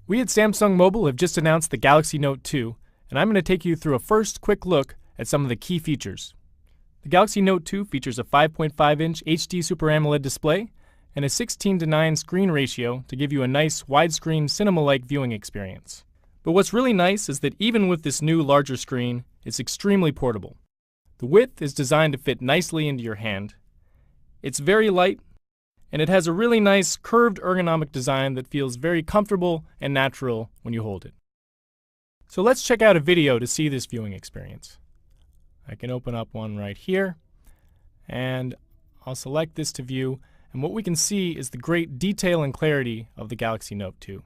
We at Samsung Mobile have just announced the Galaxy Note 2, and I'm going to take you through a first quick look at some of the key features. The Galaxy Note 2 features a 5.5-inch HD Super AMOLED display and a 16:9 screen ratio to give you a nice widescreen cinema-like viewing experience. But what's really nice is that even with this new larger screen, it's extremely portable. The width is designed to fit nicely into your hand. It's very light, and it has a really nice curved ergonomic design that feels very comfortable and natural when you hold it. So let's check out a video to see this viewing experience. I can open up one right here, and I'll select this to view, and what we can see is the great detail and clarity of the Galaxy Note 2.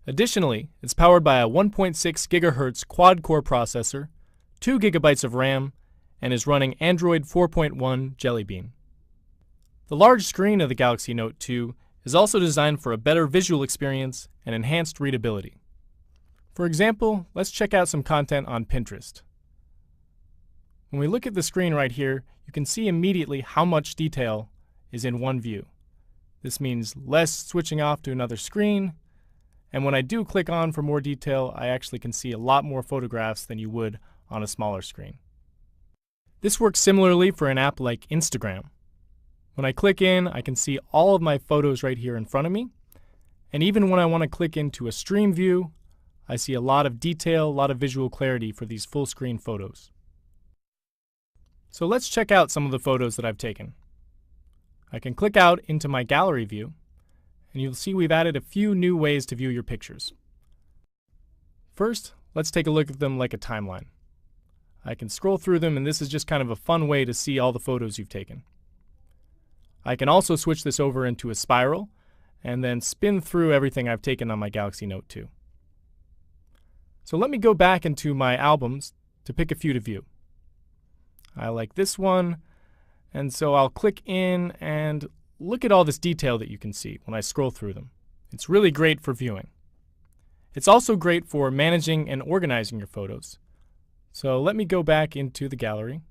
Additionally, it's powered by a 1.6 GHz quad-core processor, 2 GB of RAM, and is running Android 4.1 Jelly Bean. The large screen of the Galaxy Note 2 is also designed for a better visual experience and enhanced readability. For example, let's check out some content on Pinterest. When we look at the screen right here, you can see immediately how much detail is in one view. This means less switching off to another screen, and when I do click on for more detail, I actually can see a lot more photographs than you would on a smaller screen. This works similarly for an app like Instagram. When I click in, I can see all of my photos right here in front of me, and even when I want to click into a stream view, I see a lot of detail, a lot of visual clarity for these full screen photos. So let's check out some of the photos that I've taken. I can click out into my gallery view, and you'll see we've added a few new ways to view your pictures. First, let's take a look at them like a timeline. I can scroll through them, and this is just kind of a fun way to see all the photos you've taken. I can also switch this over into a spiral and then spin through everything I've taken on my Galaxy Note 2. So let me go back into my albums to pick a few to view. I like this one, and so I'll click in and look at all this detail that you can see when I scroll through them. It's really great for viewing. It's also great for managing and organizing your photos. So let me go back into the gallery.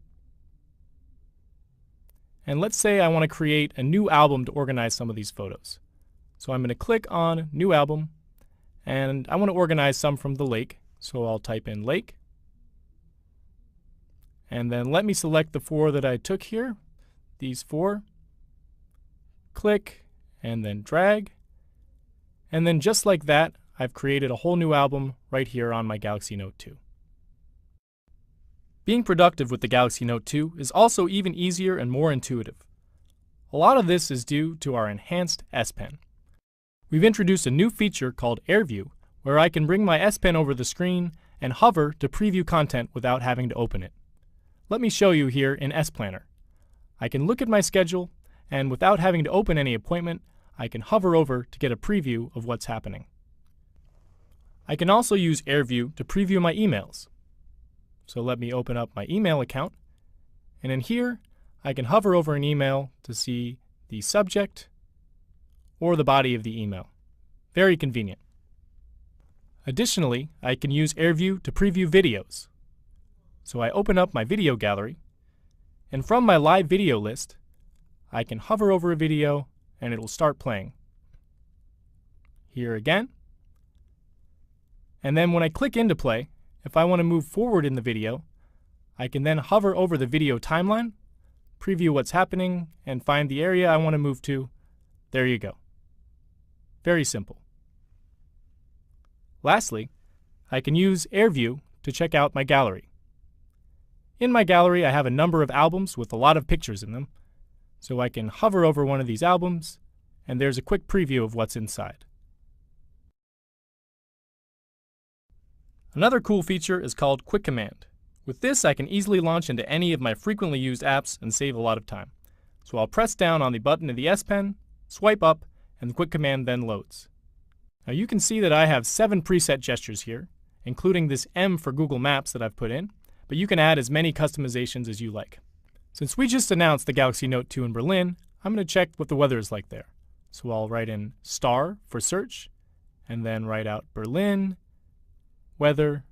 And let's say I want to create a new album to organize some of these photos. So I'm going to click on New Album, and I want to organize some from the lake. So I'll type in lake. And then let me select the 4 that I took here, these 4. Click, and then drag. And then just like that, I've created a whole new album right here on my Galaxy Note 2. Being productive with the Galaxy Note 2 is also even easier and more intuitive. A lot of this is due to our enhanced S Pen. We've introduced a new feature called AirView, where I can bring my S Pen over the screen and hover to preview content without having to open it. Let me show you here in S Planner. I can look at my schedule, and without having to open any appointment, I can hover over to get a preview of what's happening. I can also use AirView to preview my emails. So let me open up my email account, and in here I can hover over an email to see the subject or the body of the email. Very convenient. Additionally, I can use AirView to preview videos. So I open up my video gallery, and from my live video list, I can hover over a video and it will start playing. Here again. And then when I click into play, if I want to move forward in the video, I can then hover over the video timeline, preview what's happening, and find the area I want to move to. There you go. Very simple. Lastly, I can use AirView to check out my gallery. In my gallery, I have a number of albums with a lot of pictures in them, so I can hover over one of these albums, and there's a quick preview of what's inside. Another cool feature is called Quick Command. With this, I can easily launch into any of my frequently used apps and save a lot of time. So I'll press down on the button of the S Pen, swipe up, and the Quick Command then loads. Now you can see that I have 7 preset gestures here, including this M for Google Maps that I've put in, but you can add as many customizations as you like. Since we just announced the Galaxy Note 2 in Berlin, I'm going to check what the weather is like there. So I'll write in star for search, and then write out Berlin, weather,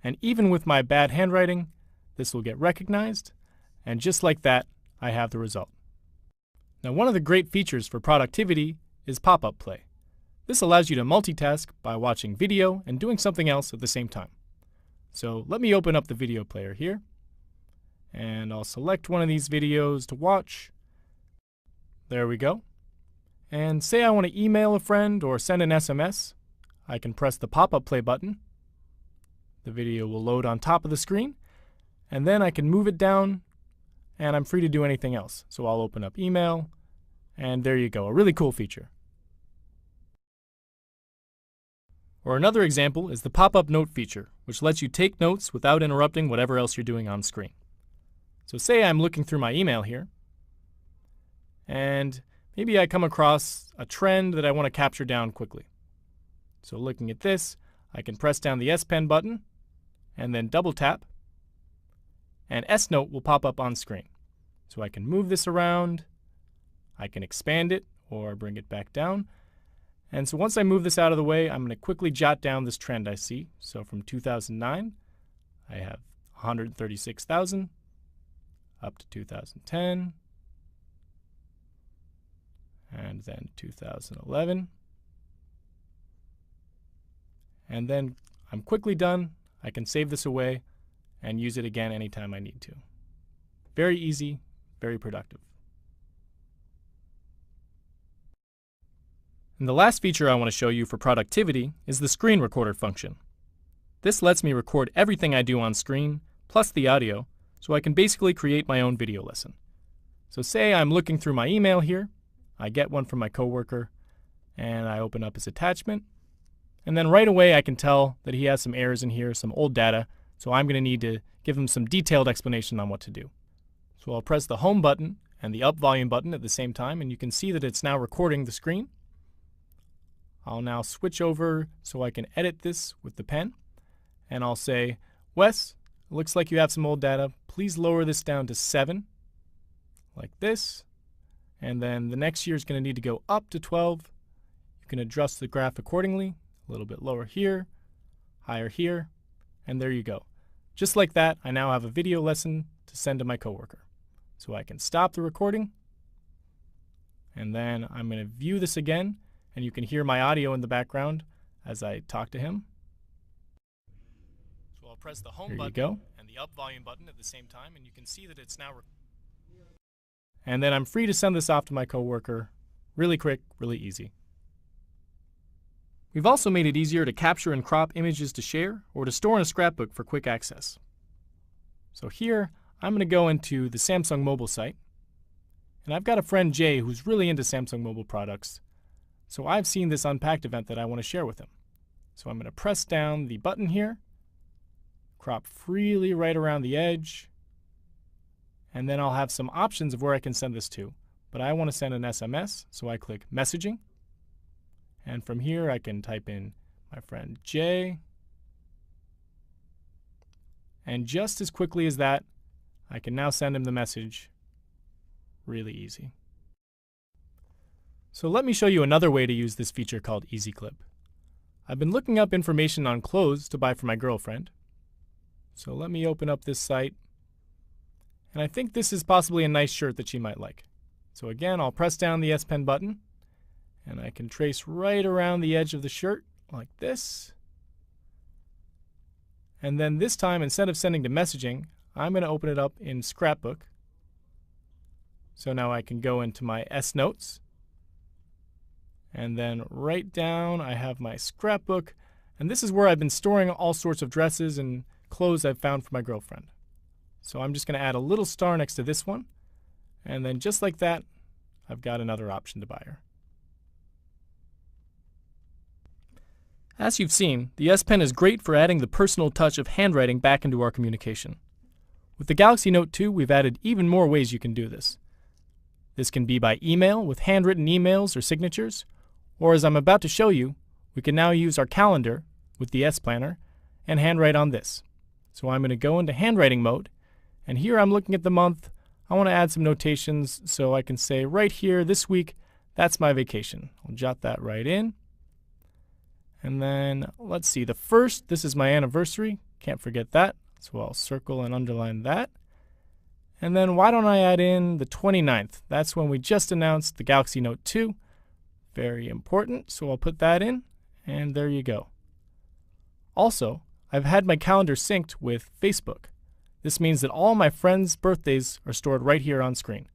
and even with my bad handwriting, this will get recognized, and just like that, I have the result. Now one of the great features for productivity is pop-up play. This allows you to multitask by watching video and doing something else at the same time. So let me open up the video player here, and I'll select one of these videos to watch. There we go. And say I want to email a friend or send an SMS, I can press the pop-up play button. The video will load on top of the screen, and then I can move it down, and I'm free to do anything else. So I'll open up email, and there you go, a really cool feature. Or another example is the pop-up note feature, which lets you take notes without interrupting whatever else you're doing on screen. So say I'm looking through my email here, and maybe I come across a trend that I want to capture down quickly. So looking at this, I can press down the S Pen button and then double tap, and S Note will pop up on screen. So I can move this around, I can expand it or bring it back down. And so once I move this out of the way, I'm going to quickly jot down this trend I see. So from 2009, I have 136,000 up to 2010, and then 2011. And then I'm quickly done. I can save this away and use it again anytime I need to. Very easy, very productive. And the last feature I want to show you for productivity is the screen recorder function. This lets me record everything I do on screen, plus the audio, so I can basically create my own video lesson. So say I'm looking through my email here, I get one from my coworker, and I open up his attachment, and then right away I can tell that he has some errors in here, some old data, so I'm going to need to give him some detailed explanation on what to do. So I'll press the home button and the up volume button at the same time, and you can see that it's now recording the screen. I'll now switch over so I can edit this with the pen, and I'll say, Wes, it looks like you have some old data. Please lower this down to 7, like this. And then the next year is going to need to go up to 12. You can adjust the graph accordingly, a little bit lower here, higher here, and there you go. Just like that, I now have a video lesson to send to my coworker. So I can stop the recording, and then I'm going to view this again, and you can hear my audio in the background as I talk to him. So I'll press the home button and the up volume button at the same time, and you can see that it's now and then I'm free to send this off to my coworker. Really quick, really easy. We've also made it easier to capture and crop images to share or to store in a scrapbook for quick access. So here, I'm going to go into the Samsung mobile site, and I've got a friend Jay who's really into Samsung mobile products. So I've seen this Unpacked event that I want to share with him. So I'm going to press down the button here, crop freely right around the edge, and then I'll have some options of where I can send this to. But I want to send an SMS, so I click Messaging. And from here I can type in my friend Jay. And just as quickly as that, I can now send him the message. Really easy. So let me show you another way to use this feature called Easy Clip. I've been looking up information on clothes to buy for my girlfriend. So let me open up this site. And I think this is possibly a nice shirt that she might like. So again, I'll press down the S Pen button, and I can trace right around the edge of the shirt like this. And then this time, instead of sending to messaging, I'm going to open it up in Scrapbook. So now I can go into my S Notes. And then right down, I have my scrapbook. And this is where I've been storing all sorts of dresses and clothes I've found for my girlfriend. So I'm just going to add a little star next to this one. And then just like that, I've got another option to buy her. As you've seen, the S Pen is great for adding the personal touch of handwriting back into our communication. With the Galaxy Note 2, we've added even more ways you can do this. This can be by email with handwritten emails or signatures, or as I'm about to show you, we can now use our calendar with the S Planner and handwrite on this. So I'm going to go into handwriting mode, and here I'm looking at the month. I want to add some notations, so I can say right here, this week, that's my vacation. I'll jot that right in. And then, let's see, the 1st, this is my anniversary. Can't forget that, so I'll circle and underline that. And then why don't I add in the 29th? That's when we just announced the Galaxy Note 2. Very important, so I'll put that in, and there you go. Also, I've had my calendar synced with Facebook. This means that all my friends' birthdays are stored right here on screen.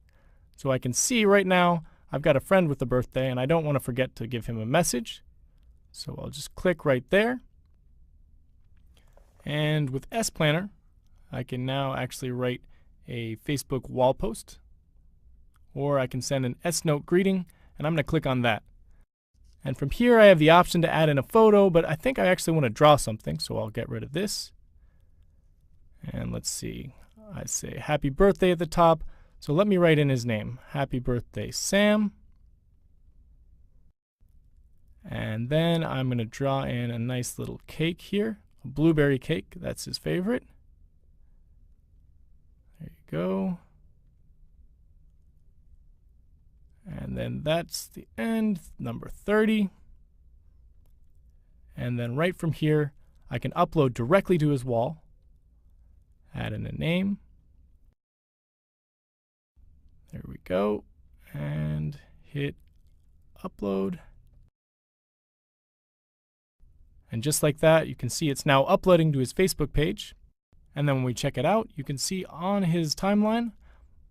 So I can see right now I've got a friend with a birthday and I don't want to forget to give him a message. So I'll just click right there. And with S Planner, I can now actually write a Facebook wall post. Or I can send an S-Note greeting, and I'm going to click on that. And from here I have the option to add in a photo, but I think I actually want to draw something, so I'll get rid of this. And let's see, I say happy birthday at the top, so let me write in his name. Happy birthday, Sam. And then I'm going to draw in a nice little cake here, a blueberry cake, that's his favorite. There you go. And then that's the end, number 30. And then right from here, I can upload directly to his wall. Add in a name. There we go. And hit upload. And just like that, you can see it's now uploading to his Facebook page. And then when we check it out, you can see on his timeline,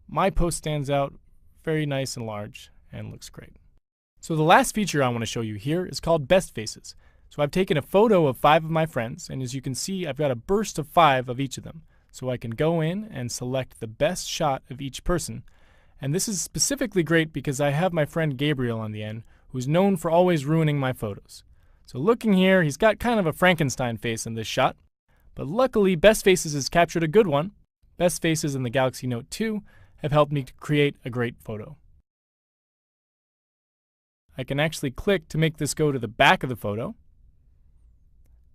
my post stands out very nice and large and looks great. So the last feature I want to show you here is called Best Faces. So I've taken a photo of 5 of my friends, and as you can see, I've got a burst of 5 of each of them. So I can go in and select the best shot of each person. And this is specifically great because I have my friend Gabriel on the end, who's known for always ruining my photos. So looking here, he's got kind of a Frankenstein face in this shot. But luckily, Best Faces has captured a good one. Best Faces in the Galaxy Note 2 have helped me to create a great photo. I can actually click to make this go to the back of the photo.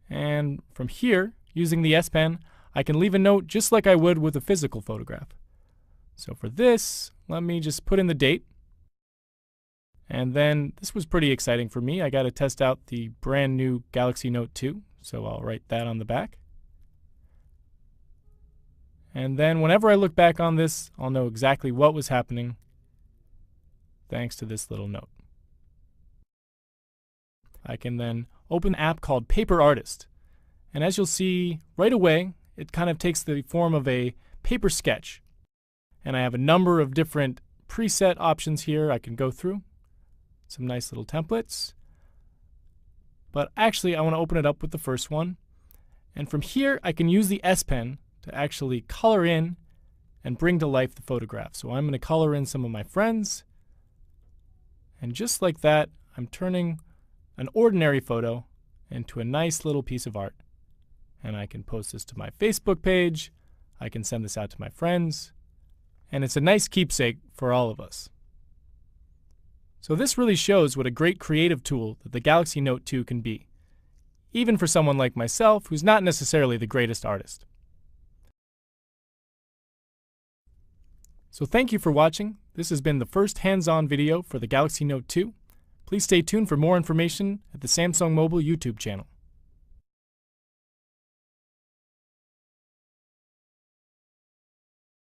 And from here, using the S Pen, I can leave a note just like I would with a physical photograph. So for this, let me just put in the date. And then this was pretty exciting for me. I got to test out the brand new Galaxy Note 2, so I'll write that on the back. And then whenever I look back on this, I'll know exactly what was happening thanks to this little note. I can then open an app called Paper Artist. And as you'll see right away, it kind of takes the form of a paper sketch. And I have a number of different preset options here I can go through. Some nice little templates. But actually, I want to open it up with the first one. And from here, I can use the S Pen to actually color in and bring to life the photograph. So I'm going to color in some of my friends. And just like that, I'm turning an ordinary photo into a nice little piece of art. And I can post this to my Facebook page. I can send this out to my friends. And it's a nice keepsake for all of us. So this really shows what a great creative tool that the Galaxy Note 2 can be, even for someone like myself who's not necessarily the greatest artist. So thank you for watching. This has been the first hands-on video for the Galaxy Note 2. Please stay tuned for more information at the Samsung Mobile YouTube channel.